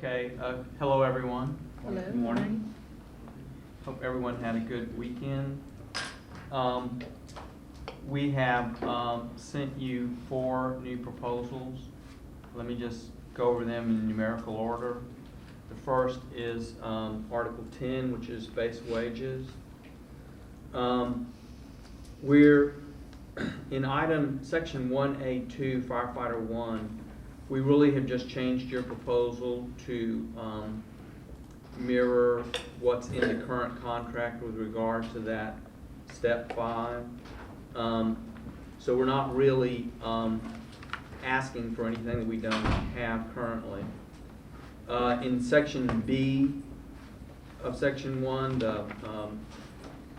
Okay, hello everyone. Hello. Good morning. Hope everyone had a good weekend. We have sent you 4 new proposals. Let me just go over them in numerical order. The first is Article 10, which is base wages. We're in section 1A2, Firefighter 1. We really have just changed your proposal to mirror what's in the current contract with regard to that step 5. So we're not really asking for anything that we don't have currently. In section B of section 1, the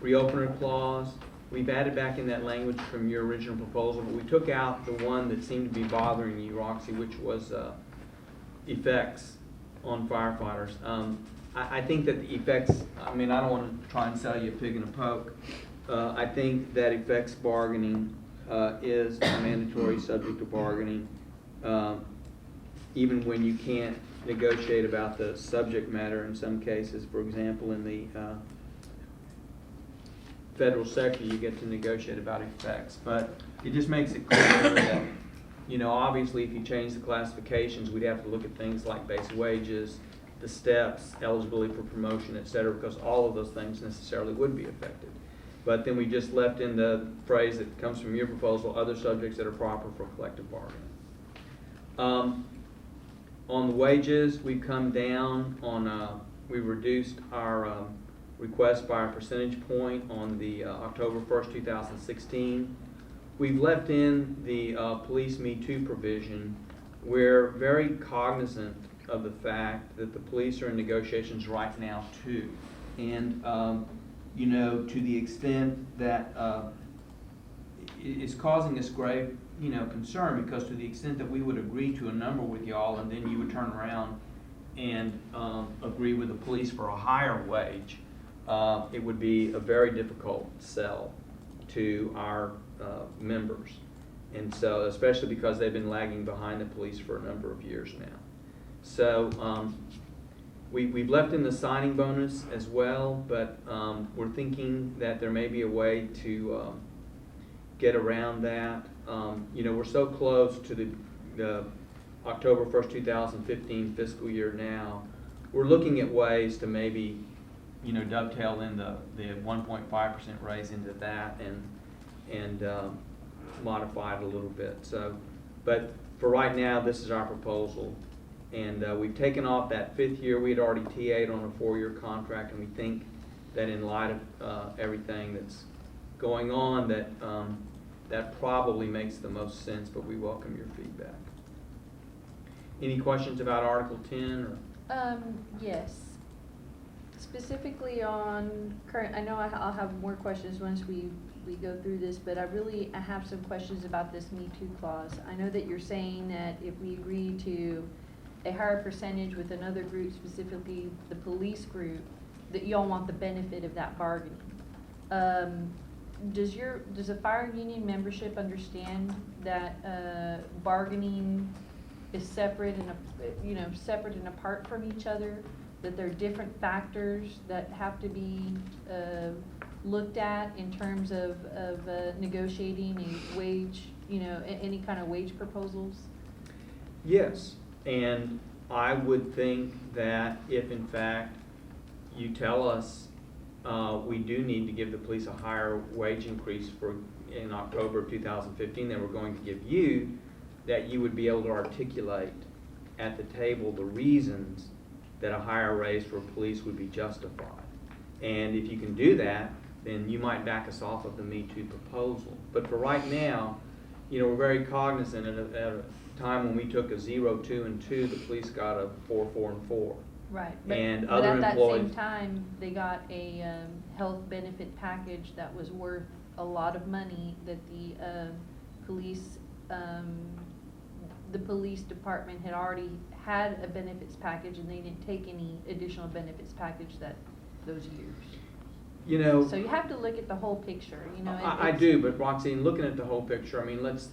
reopener clause, we've added back in that language from your original proposal, but we took out the one that seemed to be bothering you, Roxy, which was effects on firefighters. I think that the effects, I mean, I don't want to try and sell you a pig in a poke. I think that effects bargaining is a mandatory subject of bargaining, even when you can't negotiate about the subject matter in some cases. For example, in the federal sector, you get to negotiate about effects, but it just makes it clear that, you know, obviously if you change the classifications, we'd have to look at things like base wages, the steps, eligibility for promotion, et cetera, because all of those things necessarily would be affected. But then we just left in the phrase that comes from your proposal, other subjects that are proper for collective bargaining. On the wages, we've come down on, we reduced our request by a percentage point on the October 1st, 2016. We've left in the police Me Too provision. We're very cognizant of the fact that the police are in negotiations right now too. And you know, to the extent that it's causing us grave, you know, concern, because to the extent that we would agree to a number with y'all and then you would turn around and agree with the police for a higher wage, it would be a very difficult sell to our members. And so, especially because they've been lagging behind the police for a number of years now. So we've left in the signing bonus as well, but we're thinking that there may be a way to get around that. You know, we're so close to the October 1st, 2015 fiscal year now. We're looking at ways to maybe, you know, dovetail in the 1.5% raise into that and modify it a little bit. So, but for right now, this is our proposal. And we've taken off that 5th year. We had already TA'd on a 4-year contract, and we think that in light of everything that's going on, that that probably makes the most sense, but we welcome your feedback. Any questions about Article 10? Or? Yes. Specifically on current, I know I'll have more questions once we go through this, but I have some questions about this Me Too clause. I know that you're saying that if we agree to a higher percentage with another group, specifically the police group, that y'all want the benefit of that bargaining. Does a fire union membership understand that bargaining is separate and separate and apart from each other? That there are different factors that have to be looked at in terms of negotiating a wage, any kind of wage proposals? Yes, and I would think that if in fact you tell us we do need to give the police a higher wage increase in October of 2015 than we're going to give you, that you would be able to articulate at the table the reasons that a higher raise for police would be justified. And if you can do that, then you might back us off of the Me Too proposal. But for right now, we're very cognizant at a time when we took a 0, 2, and 2, the police got a 4, 4, and 4. Right. But at that same time, they got a health benefit package that was worth a lot of money that the police department had already had a benefits package, and they didn't take any additional benefits package those years. So you have to look at the whole picture. I do, but Roxy, in looking at the whole picture, I mean, let's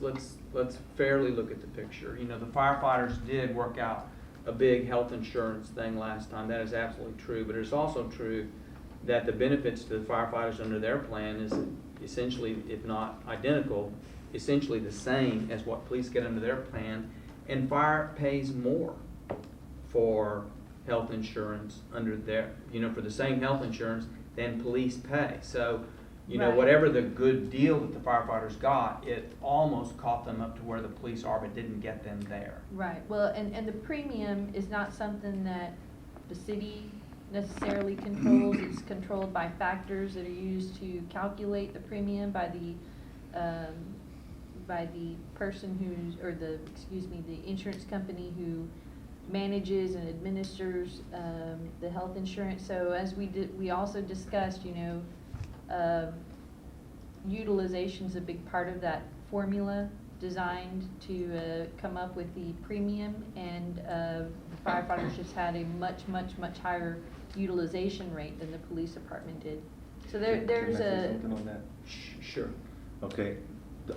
fairly look at the picture. The firefighters did work out a big health insurance thing last time. That is absolutely true, but it's also true that the benefits to the firefighters under their plan is essentially, if not identical, essentially the same as what police get under their plan, and fire pays more for health insurance under their, for the same health insurance than police pay. So, Right. whatever the good deal that the firefighters got, it almost caught them up to where the police are, but didn't get them there. Right, well, and the premium is not something that the city necessarily controls. It's controlled by factors that are used to calculate the premium by the person who's, or the insurance company who manages and administers the health insurance. So as we also discussed, utilization's a big part of that formula designed to come up with the premium, and the firefighters just had a much higher utilization rate than the police department did. So there's Can I say a. something on that? Sure. Okay,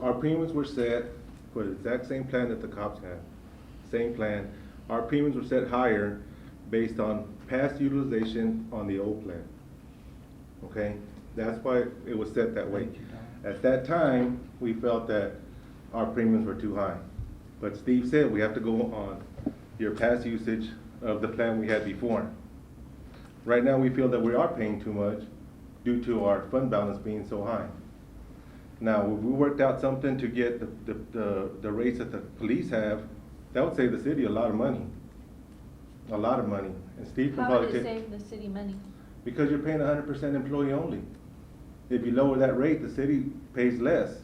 our premiums were set for the exact same plan that the cops had, same plan. Our premiums were set higher based on past utilization on the old plan. Okay, that's why it was set that way. At that time, we felt that our premiums were too high. But Steve said we have to go on your past usage of the plan we had before. Right now, we feel that we are paying too much due to our fund balance being so high. Now, if we worked out something to get the rates that the police have, that would save the city a lot of money. A lot of money. And Steve can How probably would it take. save the city money? Because you're paying 100% employee only. If you lower that rate, the city pays less.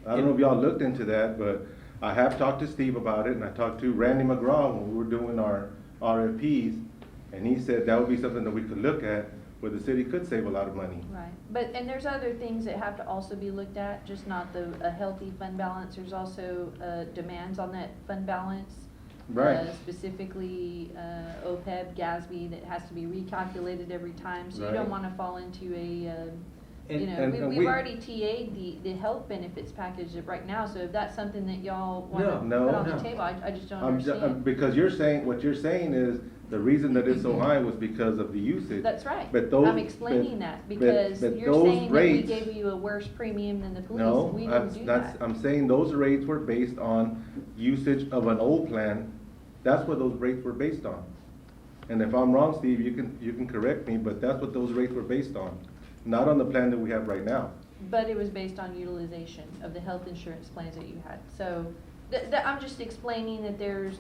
I don't know if y'all looked into that, but I have talked to Steve about it, and I talked to Randy McGraw when we were doing our RFPs, and he said that would be something that we could look at, where the city could save a lot of money. Right, and there's other things that have to also be looked at, just not a healthy fund balance. There's also demands on that fund balance. Right. Specifically, OPEB, GASB, that has to be recalculated every time, so you don't Right. wanna fall into a, And we've already TA'd the health benefits package right now, so if that's something that y'all wanna No. put on the No. table, I just don't I'm ju- understand. Because what you're saying is, the reason that it's so high was because of the usage. That's right. But those. I'm explaining but- that, because but you're those saying that we rates- gave you a worse premium than the police. No, We didn't do that. I'm saying those rates were based on usage of an old plan. That's what those rates were based on. And if I'm wrong, Steve, you can correct me, but that's what those rates were based on, not on the plan that we have right now. But it was based on utilization of the health insurance plans that you had. So, I'm just explaining that there's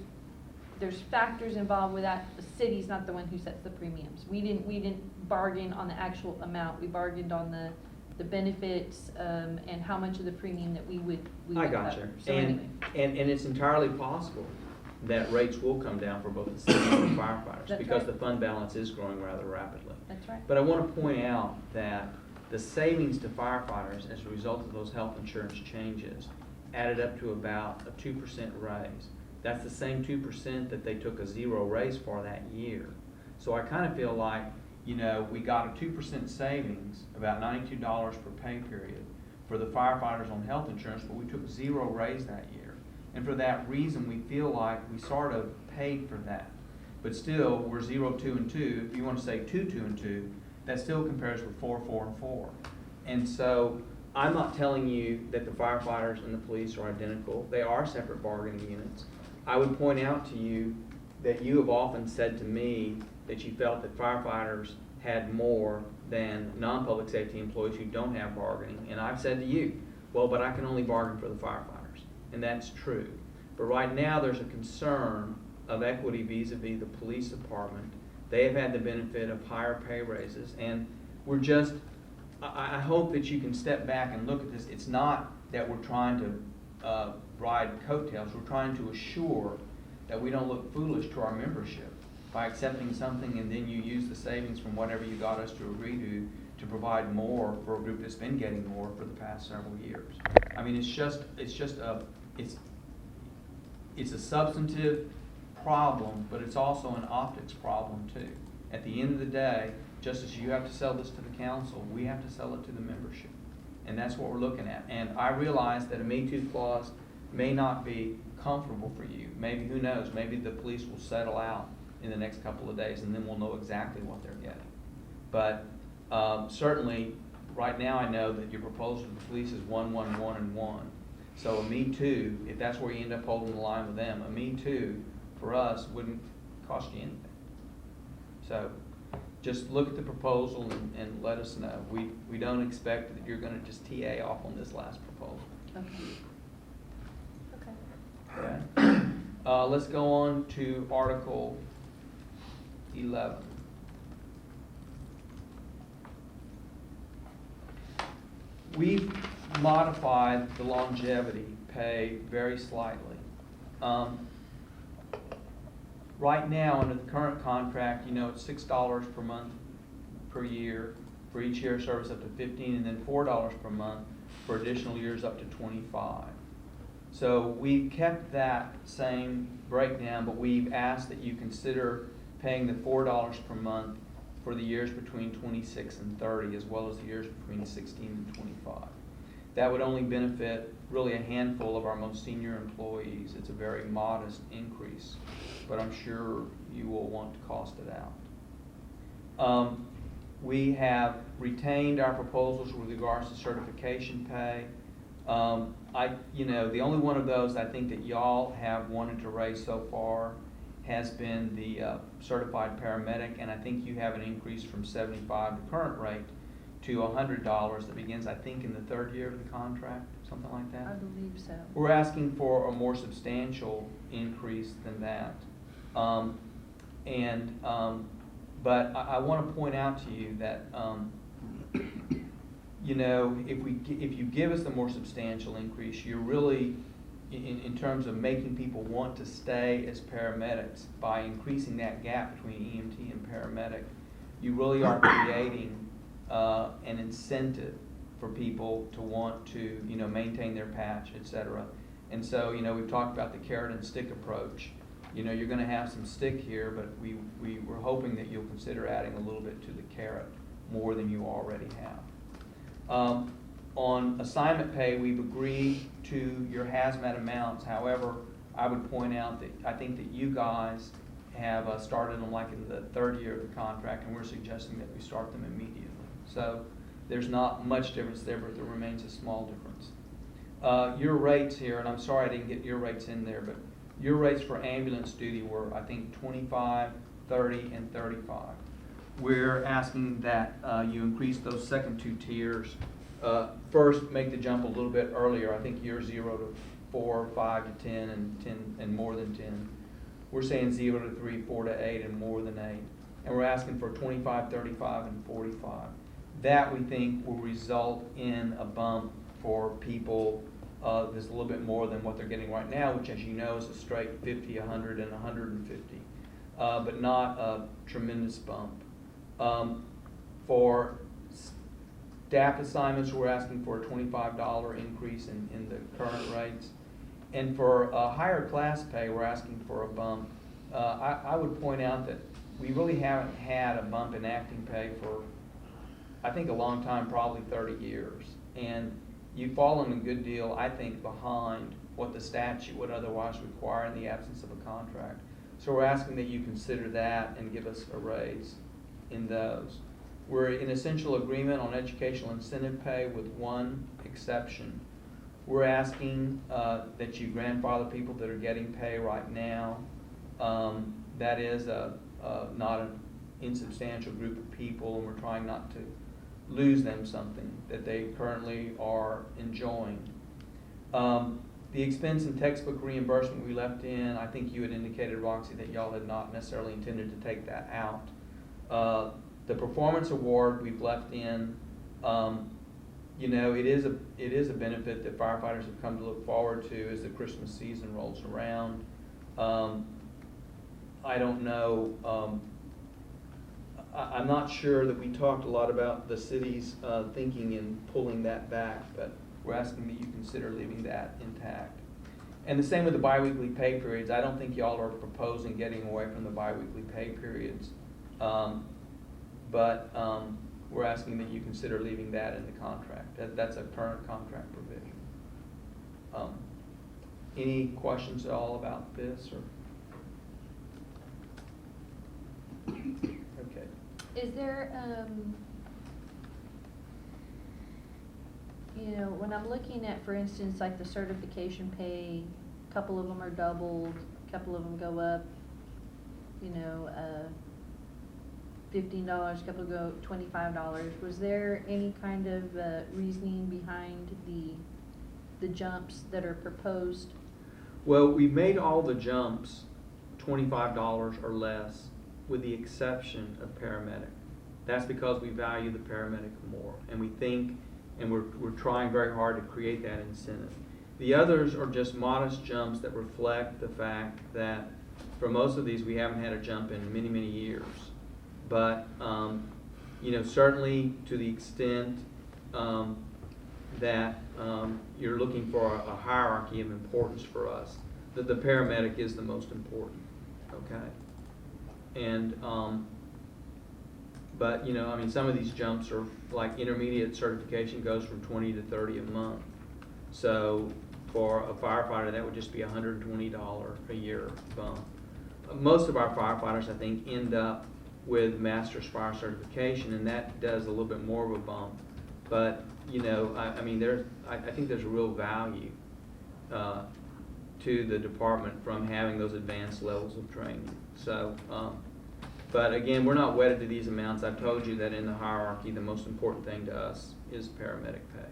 factors involved with that. The city's not the one who sets the premiums. We didn't bargain on the actual amount. We bargained on the benefits, and how much of the premium that we would I got cover. you. So anyway. And it's entirely possible that rates will come down for both the city and the firefighters, That's because right. the fund balance is growing rather rapidly. That's right. But I want to point out that the savings to firefighters as a result of those health insurance changes added up to about a 2% raise. That's the same 2% that they took a zero raise for that year. So I kind of feel like, we got a 2% savings, about $92 per pay period, for the firefighters on health insurance, but we took zero raise that year. And for that reason, we feel like we sort of paid for that. But still, we're 0, 2, and 2. If you want to say 2, 2, and 2, that still compares with 4, 4, and 4. And so I'm not telling you that the firefighters and the police are identical. They are separate bargaining units. I would point out to you that you have often said to me that you felt that firefighters had more than non-public safety employees who don't have bargaining. And I've said to you, well, but I can only bargain for the firefighters. And that's true. But right now there's a concern of equity vis-a-vis the police department. They have had the benefit of higher pay raises, and I hope that you can step back and look at this. It's not that we're trying to ride coattails. We're trying to assure that we don't look foolish to our membership by accepting something, and then you use the savings from whatever you got us to agree to provide more for a group that's been getting more for the past several years. I mean, it's a substantive problem, but it's also an optics problem too. At the end of the day, just as you have to sell this to the council, we have to sell it to the membership. And that's what we're looking at. And I realize that a Me Too clause may not be comfortable for you. Maybe, who knows, maybe the police will settle out in the next couple of days, and then we'll know exactly what they're getting. But certainly, right now I know that your proposal to the police is 1, 1, 1, and 1. So a me too, if that's where you end up holding the line with them, a me too, for us, wouldn't cost you anything. So just look at the proposal and let us know. We don't expect that you're gonna just TA off on this last proposal. Okay. Okay? Let's go on to Article 11. We've modified the longevity pay very slightly. Right now, under the current contract, it's $6 per month per year for each year of service up to 15, and then $4 per month for additional years up to 25. So we've kept that same breakdown, but we've asked that you consider paying the $4 per month for the years between 26 and 30, as well as the years between 16 and 25. That would only benefit really a handful of our most senior employees. It's a very modest increase, but I'm sure you will want to cost it out. We have retained our proposals with regards to certification pay. The only one of those I think that y'all have wanted to raise so far has been the certified paramedic, and I think you have an increase from 75, the current rate, to $100 that begins, I think, in the 3rd year of the contract, something like that. I believe so. We're asking for a more substantial increase than that. But I want to point out to you that, if you give us the more substantial increase, you're really, in terms of making people want to stay as paramedics, by increasing that gap between EMT and paramedic, you really are creating an incentive for people to want to, maintain their patch, et cetera. And so, we've talked about the carrot and stick approach. You're going to have some stick here, but we were hoping that you'll consider adding a little bit to the carrot, more than you already have. On assignment pay, we've agreed to your hazmat amounts. However, I would point out that I think that you guys have started them like in the 3rd year of the contract, and we're suggesting that we start them immediately. So there's not much difference there, but there remains a small difference. Your rates here, and I'm sorry I didn't get your rates in there, but your rates for ambulance duty were, I think, 25, 30, and 35. We're asking that you increase those second 2 tiers. First, make the jump a little bit earlier. I think year 0 to 4, 5 to 10, and 10 and more than 10. We're saying 0 to 3, 4 to 8, and more than 8. And we're asking for 25, 35, and 45. That, we think, will result in a bump for people that's a little bit more than what they're getting right now, which, as you know, is a straight 50, 100, and 150, but not a tremendous bump. For staff assignments, we're asking for a $25 increase in the current rates. And for higher class pay, we're asking for a bump. I would point out that we really haven't had a bump in acting pay for, I think, a long time, probably 30 years. And you've fallen a good deal, I think, behind what the statute would otherwise require in the absence of a contract. So we're asking that you consider that and give us a raise in those. We're in essential agreement on educational incentive pay with one exception. We're asking that you grandfather people that are getting pay right now. That is not an insubstantial group of people, and we're trying not to lose them something that they currently are enjoying. The expense and textbook reimbursement we left in, I think you had indicated, Roxy, that y'all had not necessarily intended to take that out. The performance award we've left in. It is a benefit that firefighters have come to look forward to as the Christmas season rolls around. I don't know. I'm not sure that we talked a lot about the city's thinking in pulling that back, but we're asking that you consider leaving that intact. And the same with the biweekly pay periods. I don't think y'all are proposing getting away from the biweekly pay periods, but we're asking that you consider leaving that in the contract. That's a current contract provision. Any questions at all about this, or? Okay. Is there, you know, when I'm looking at, for instance, like the certification pay, a couple of them are doubled, a couple of them go up, you know, $15, a couple go $25. Was there any kind of reasoning behind the jumps that are proposed? Well, we've made all the jumps $25 or less, with the exception of paramedic. That's because we value the paramedic more, and we think, and we're trying very hard to create that incentive. The others are just modest jumps that reflect the fact that for most of these we haven't had a jump in many, many years. But you know, certainly to the extent that you're looking for a hierarchy of importance for us, that the paramedic is the most important, okay? And but you know, I mean, some of these jumps are like intermediate certification goes from 20 to 30 a month. So for a firefighter, that would just be $120 a year bump. Most of our firefighters, I think, end up with master's fire certification, and that does a little bit more of a bump. But you know, I mean, I think there's a real value to the department from having those advanced levels of training. So, but again, we're not wedded to these amounts. I've told you that in the hierarchy, the most important thing to us is paramedic pay.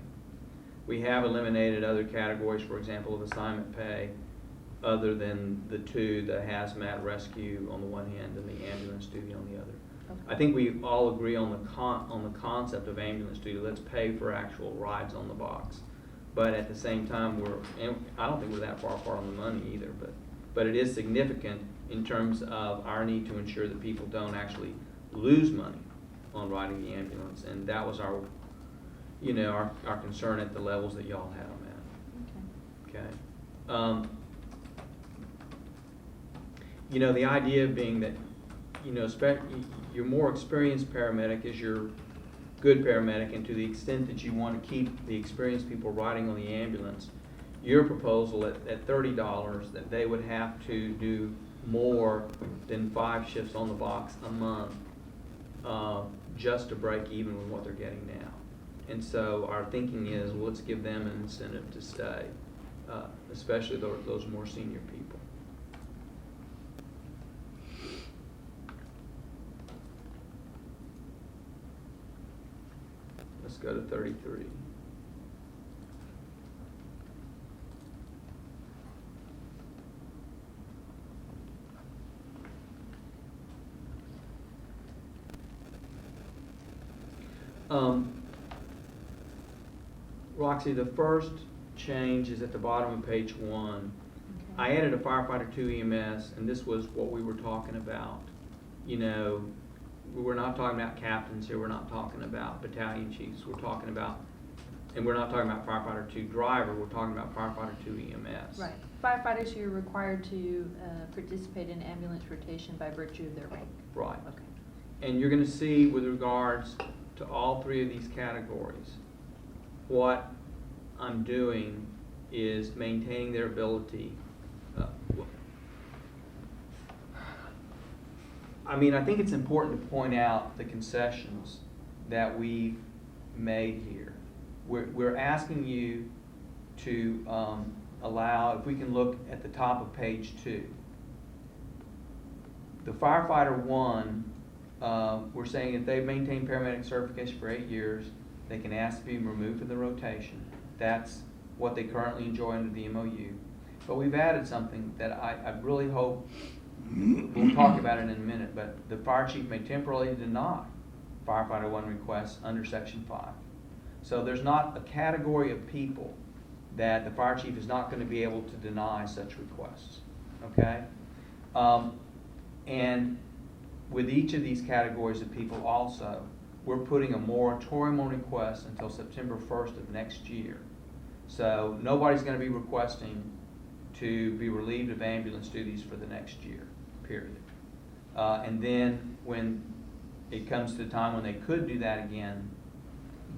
We have eliminated other categories, for example, of assignment pay, other than the two, the hazmat rescue on the one hand and the ambulance duty on the other. Okay. I think we all agree on the concept of ambulance duty. Let's pay for actual rides on the box. But at the same time, I don't think we're that far apart on the money either, but it is significant in terms of our need to ensure that people don't actually lose money on riding the ambulance, and that was our, you know, our concern at the levels that y'all had on that. Okay. You know, the idea being that, you know, your more experienced paramedic is your good paramedic, and to the extent that you want to keep the experienced people riding on the ambulance, your proposal at $30 that they would have to do more than 5 shifts on the box a month just to break even with what they're getting now. And so our thinking is, well, let's give them an incentive to stay, especially those more senior people. Let's go to 33. Roxy, the first change is at the bottom of page 1. Okay. I added a firefighter 2 EMS, and this was what we were talking about. You know, we're not talking about captains here, we're not talking about battalion chiefs, we're talking about, and we're not talking about firefighter 2 driver, we're talking about firefighter 2 EMS. Right. Firefighters who are required to participate in ambulance rotation by virtue of their rank. Right. Okay. And you're going to see with regards to all 3 of these categories, what I'm doing is maintaining their ability. I mean, I think it's important to point out the concessions that we've made here. We're asking you to allow, if we can look at the top of page 2, the firefighter 1, we're saying if they've maintained paramedic certification for 8 years, they can ask to be removed from the rotation. That's what they currently enjoy under the MOU. But we've added something that I really hope, we'll talk about it in a minute, but the fire chief may temporarily deny firefighter 1 requests under section 5. So there's not a category of people that the fire chief is not going to be able to deny such requests, okay? And with each of these categories of people also, we're putting a moratorium on requests until September 1st of next year. So nobody's going to be requesting to be relieved of ambulance duties for the next year, period. And then when it comes to the time when they could do that again,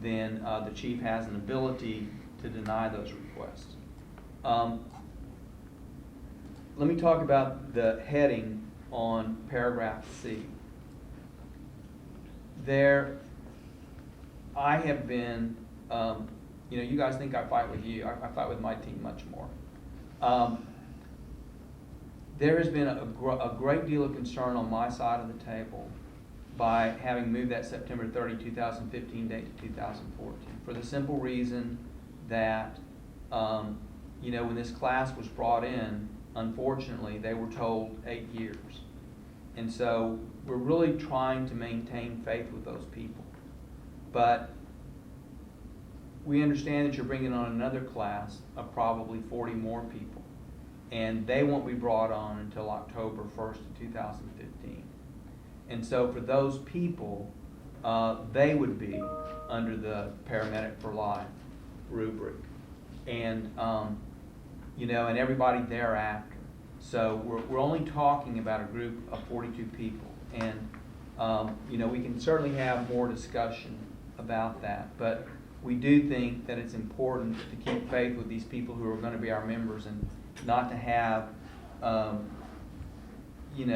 then the chief has an ability to deny those requests. let me talk about the heading on paragraph C. There, I have been, you guys think I fight with you. I fight with my team much more. There has been a great deal of concern on my side of the table by having moved that September 30, 2015 date to 2014 for the simple reason that, when this class was brought in, unfortunately, they were told 8 years. And so we're really trying to maintain faith with those people. But we understand that you're bringing on another class of probably 40 more people, and they won't be brought on until October 1st of 2015. And so for those people, they would be under the Paramedic for Life rubric, and and everybody thereafter. So we're only talking about a group of 42 people, and we can certainly have more discussion about that, but we do think that it's important to keep faith with these people who are going to be our members, and not to have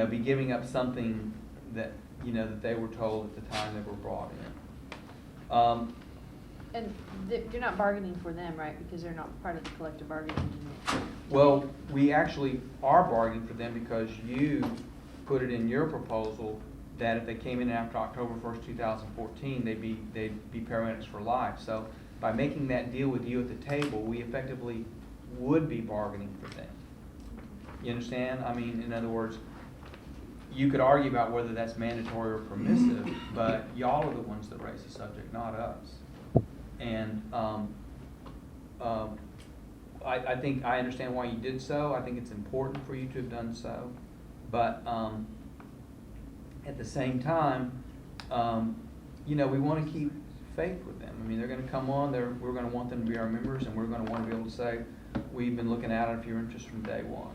be giving up something that that they were told at the time they were brought in. And you're not bargaining for them, right? Because they're not part of the collective bargaining unit. Well, we actually are bargaining for them because you put it in your proposal that if they came in after October 1st, 2014, they'd be paramedics for life. So by making that deal with you at the table, we effectively would be bargaining for them. You understand? I mean, in other words, you could argue about whether that's mandatory or permissive, but y'all are the ones that raise the subject, not us. And I think I understand why you did so. I think it's important for you to have done so. But at the same time, we want to keep faith with them. I mean, they're going to come on. We're going to want them to be our members, and we're going to want to be able to say, we've been looking at it if you're interested from day one.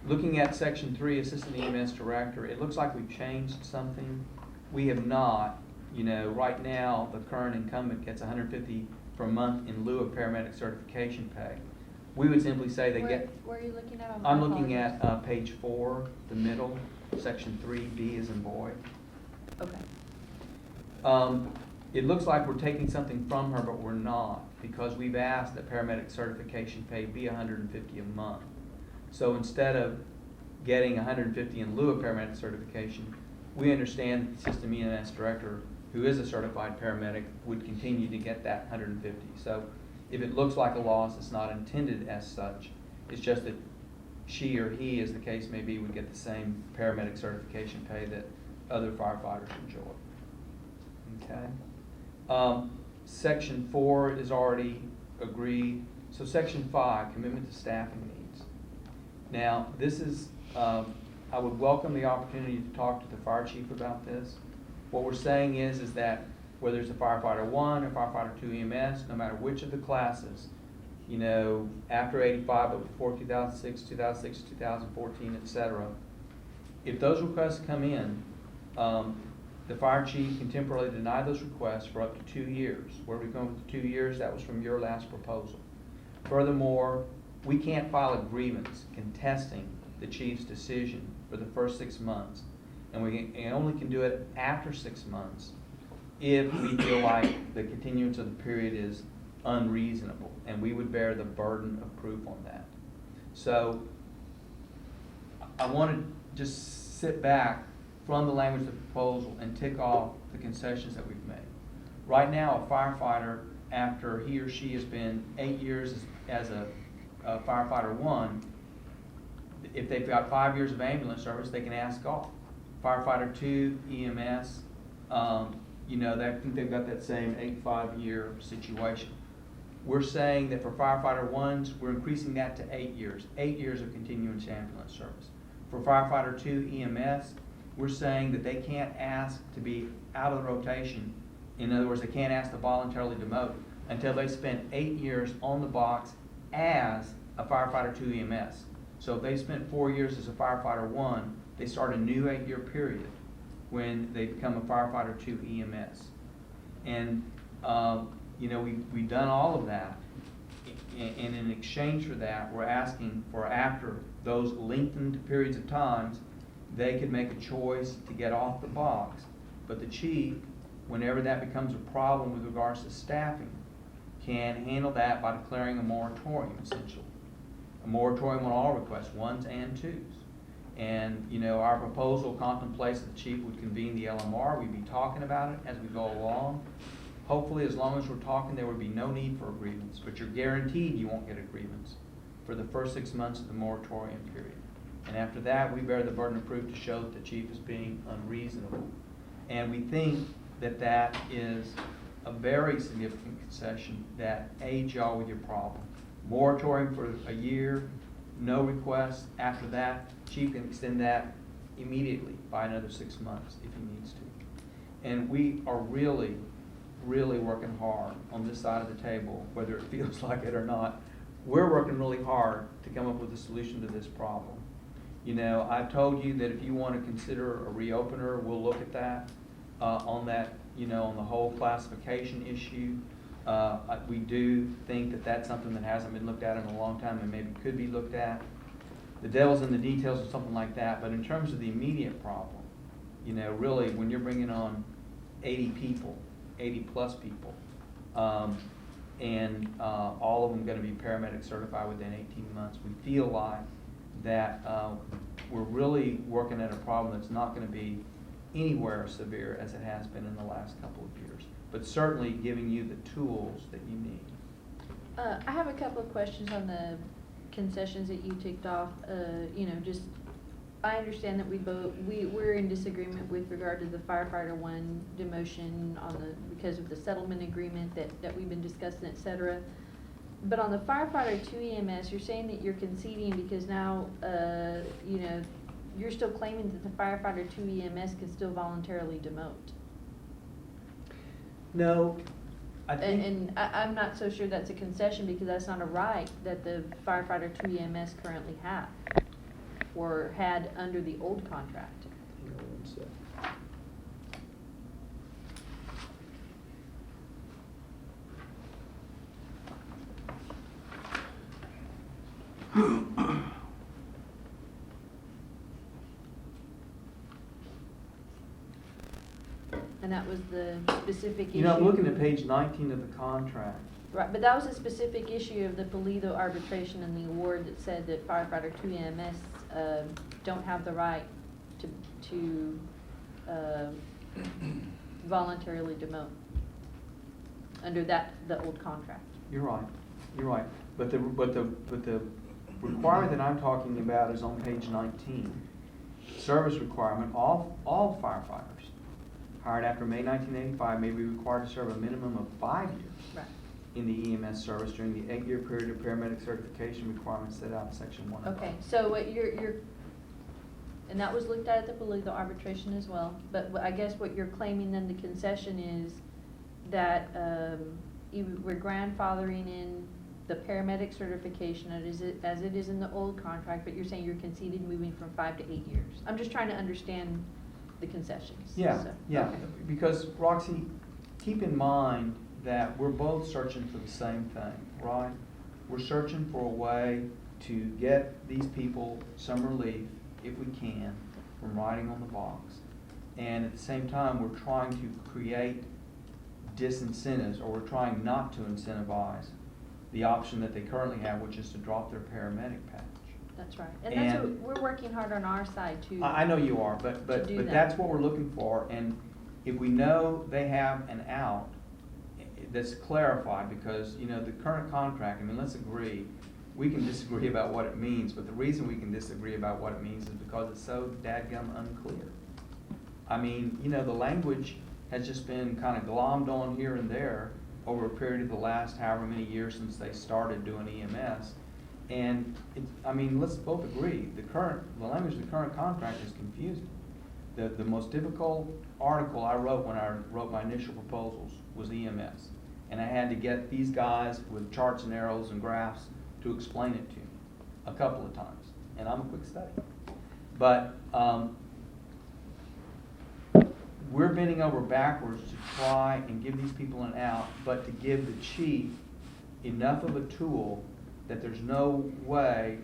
Looking at Section 3, Assistant EMS Director, it looks like we've changed something. We have not. Right now, the current incumbent gets $150 per month in lieu of paramedic certification pay. We would simply say they get... Where are you looking at? I'm looking at page 4, the middle, Section 3B as in boy. Okay. It looks like we're taking something from her, but we're not, because we've asked that paramedic certification pay be $150 a month. So instead of getting $150 in lieu of paramedic certification, we understand that the System EMS Director, who is a certified paramedic, would continue to get that $150. So if it looks like a loss, it's not intended as such. It's just that she or he, as the case may be, would get the same paramedic certification pay that other firefighters enjoy. Okay. Section 4 is already agreed. So Section 5, commitment to staffing needs. Now, this is, I would welcome the opportunity to talk to the fire chief about this. What we're saying is that whether it's a firefighter 1 or firefighter 2 EMS, no matter which of the classes, after 85, but before 2006, 2014, etc., if those requests come in, the fire chief can temporarily deny those requests for up to 2 years. Where are we going with the 2 years? That was from your last proposal. Furthermore, we can't file a grievance contesting the chief's decision for the first 6 months. And we only can do it after 6 months if we feel like the continuance of the period is unreasonable, and we would bear the burden of proof on that. So I want to just sit back from the language of the proposal and tick off the concessions that we've made. Right now, a firefighter, after he or she has been 8 years as a firefighter 1, if they've got 5 years of ambulance service, they can ask off. Firefighter 2, EMS, I think they've got that same 8-5 year situation. We're saying that for firefighter 1s, we're increasing that to 8 years, 8 years of continuous ambulance service. For firefighter 2 EMS, we're saying that they can't ask to be out of the rotation. In other words, they can't ask to voluntarily demote until they spent 8 years on the box as a firefighter 2 EMS. So if they spent 4 years as a firefighter 1, they start a new 8-year period when they become a firefighter 2 EMS. And we've done all of that, and in exchange for that, we're asking for, after those lengthened periods of times, they could make a choice to get off the box. But the chief, whenever that becomes a problem with regards to staffing, can handle that by declaring a moratorium, essentially. A moratorium on all requests, ones and twos. And, you know, our proposal contemplates that the chief would convene the LMR. We'd be talking about it as we go along. Hopefully, as long as we're talking, there would be no need for a grievance, but you're guaranteed you won't get a grievance for the first 6 months of the moratorium period. And after that, we bear the burden of proof to show that the chief is being unreasonable. And we think that that is a very significant concession that aids y'all with your problem. Moratorium for a year, no request. After that, chief can extend that immediately by another 6 months if he needs to. And we are really working hard on this side of the table, whether it feels like it or not. We're working really hard to come up with a solution to this problem. You know, I've told you that if you want to consider a reopener, we'll look at that on that, you know, on the whole classification issue. We do think that that's something that hasn't been looked at in a long time and maybe could be looked at. The devil's in the details of something like that, but in terms of the immediate problem, you know, really when you're bringing on 80 people, 80 plus people, and all of them going to be paramedic certified within 18 months, we feel like that we're really working at a problem that's not going to be anywhere as severe as it has been in the last couple of years, but certainly giving you the tools that you need. I have a couple of questions on the concessions that you ticked off. You know, just, I understand that we're in disagreement with regard to the firefighter one demotion because of the settlement agreement that we've been discussing, et cetera. But on the firefighter 2 EMS, you're saying that you're conceding because now, you know, you're still claiming that the firefighter 2 EMS can still voluntarily demote. No, I think. And I'm not so sure that's a concession because that's not a right that the firefighter 2 EMS currently have or had under the old contract. Hang on one sec. And that was the specific issue. You know, I'm looking at page 19 of the contract. Right, but that was a specific issue of the Pulido arbitration and the award that said that firefighter 2 EMS don't have the right to voluntarily demote under the old contract. You're right. But the requirement that I'm talking about is on page 19. Service requirement, all firefighters hired after May 1985 may be required to serve a minimum of 5 years. Right. In the EMS service during the 8-year period of paramedic certification requirements set out in section 1. Okay, so what you're, and that was looked at the Pulido arbitration as well, but I guess what you're claiming then the concession is that we're grandfathering in the paramedic certification as it is in the old contract, but you're saying you're conceded moving from 5 to 8 years. I'm just trying to understand the concessions. Yeah, so, yeah, okay. because Roxy, keep in mind that we're both searching for the same thing, right? We're searching for a way to get these people some relief, if we can, from riding on the box. And at the same time, we're trying to create disincentives, or we're trying not to incentivize the option that they currently have, which is to drop their paramedic package. That's right, and that's what we're working hard on our side too. I know you are, but that's what we're looking for, and if we know they have an out that's clarified, because, you know, the current contract, I mean, let's agree, we can disagree about what it means, but the reason we can disagree about what it means is because it's so dadgum unclear. I mean, you know, the language has just been kind of glommed on here and there over a period of the last however many years since they started doing EMS. And I mean, let's both agree, the language of the current contract is confusing. The most difficult article I wrote when I wrote my initial proposals was EMS. And I had to get these guys with charts and arrows and graphs to explain it to me a couple of times. And I'm a quick study. But we're bending over backwards to try and give these people an out, but to give the chief enough of a tool that there's no way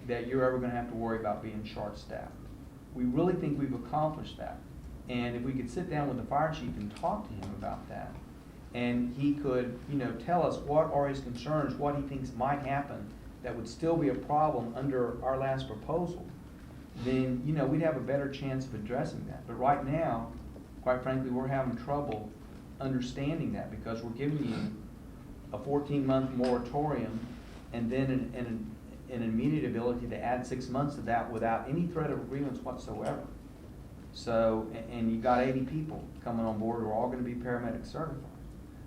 that you're ever gonna have to worry about being short-staffed. We really think we've accomplished that. And if we could sit down with the fire chief and talk to him about that, and he could, tell us what are his concerns, what he thinks might happen that would still be a problem under our last proposal, then, we'd have a better chance of addressing that. But right now, quite frankly, we're having trouble understanding that because we're giving you a 14-month moratorium and then an immediate ability to add 6 months to that without any threat of agreements whatsoever. So, and you've got 80 people coming on board who are all gonna be paramedic certified.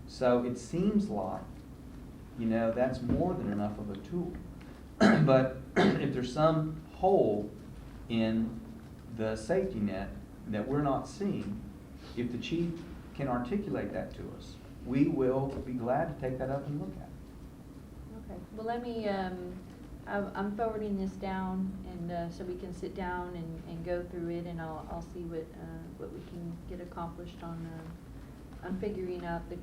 So it seems like, that's more than enough of a tool. But if there's some hole in the safety net that we're not seeing, if the chief can articulate that to us, we will be glad to take that up and look at it. Okay, well, let me, I'm forwarding this down, and, so we can sit down and go through it, and I'll see what we can get accomplished on figuring out the,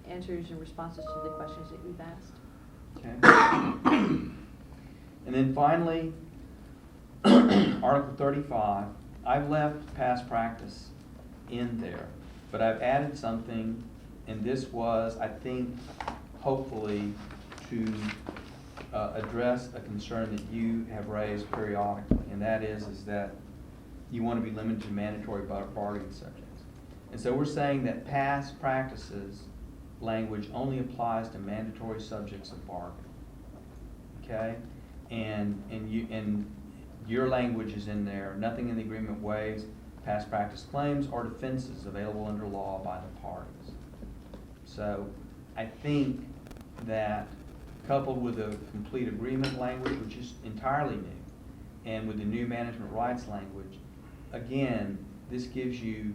answers and responses to the questions that we've asked. Okay. And then finally, Article 35, I've left past practice in there, but I've added something, and this was, I think, hopefully to address a concern that you have raised periodically, and that is that you want to be limited to mandatory bargaining subjects. And so we're saying that past practices language only applies to mandatory subjects of bargaining. Okay? And your language is in there, nothing in the agreement waives past practice claims or defenses available under law by the parties. So I think that coupled with a complete agreement language, which is entirely new, and with the new management rights language, again, this gives you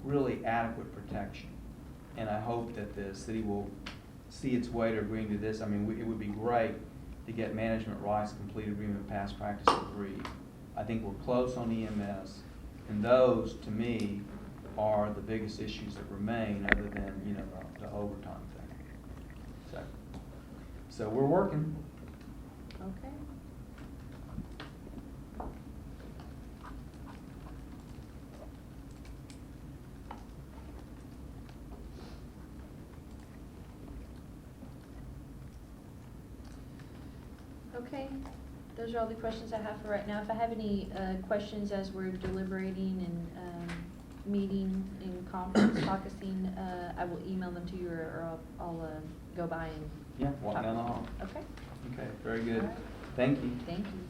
really adequate protection. And I hope that the city will see its way to agreeing to this. I mean, it would be great to get management rights, complete agreement, past practice agreed. I think we're close on EMS, and those, to me, are the biggest issues that remain other than, the overtime thing. So we're working. Okay. Okay, those are all the questions I have for right now. If I have any questions as we're deliberating and meeting in conference, caucusing, I will email them to you, or I'll go by and Yeah, walk down the hall. Okay. Okay, very good. All right. Thank you. Thank you.